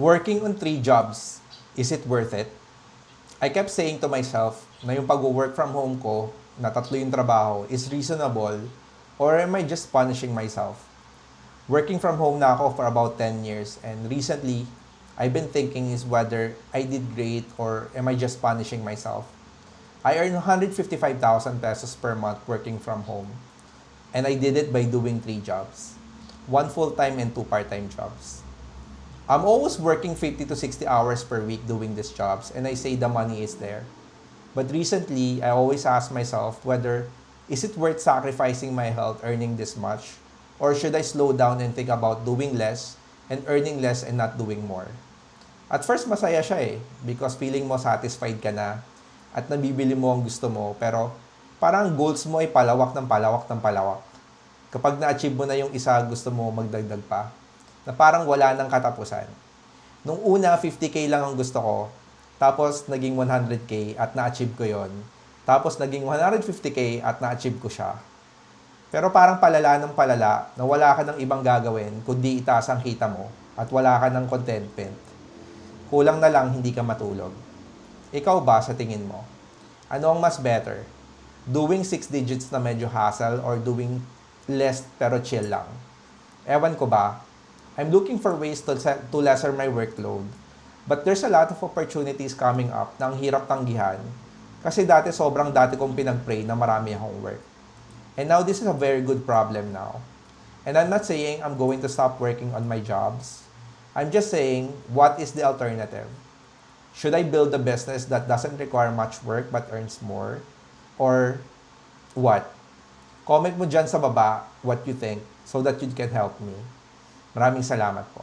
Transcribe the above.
Working on 3 jobs, is it worth it? I kept saying to myself na yung pag-work from home ko, na 3 yung trabaho, is reasonable or am I just punishing myself? Working from home na ako for about 10 years and recently, I've been thinking is whether I did great or am I just punishing myself? I earn 155,000 pesos per month working from home and I did it by doing 3 jobs. 1 full-time and 2 part-time jobs. I'm always working 50 to 60 hours per week doing these jobs and I say the money is there. But recently, I always ask myself whether is it worth sacrificing my health earning this much or should I slow down and think about doing less and earning less and not doing more? At first, masaya siya because feeling mo satisfied ka na at nabibili mo ang gusto mo pero parang goals mo ay palawak ng palawak ng palawak. Kapag na-achieve mo na yung isa, gusto mo magdagdag pa na parang wala nang katapusan. Nung una, 50K lang ang gusto ko. Tapos, naging 100K at na-achieve ko yon. Tapos, naging 150K at na-achieve ko siya. Pero parang palala ng palala na wala ka ng ibang gagawin kundi itaas ang kita mo at wala ka ng contentment. Kulang na lang hindi ka matulog. Ikaw ba sa tingin mo? Ano ang mas better? Doing 6 digits na medyo hassle or doing less pero chill lang? Ewan ko ba? I'm looking for ways to lesser my workload. But there's a lot of opportunities coming up na ang hirap tanggihan. Kasi sobrang dati kong pinag-pray na marami akong work. And now this is a very good problem now. And I'm not saying I'm going to stop working on my jobs. I'm just saying, what is the alternative? Should I build a business that doesn't require much work but earns more? Or what? Comment mo dyan sa baba what you think so that you can help me. Maraming salamat po.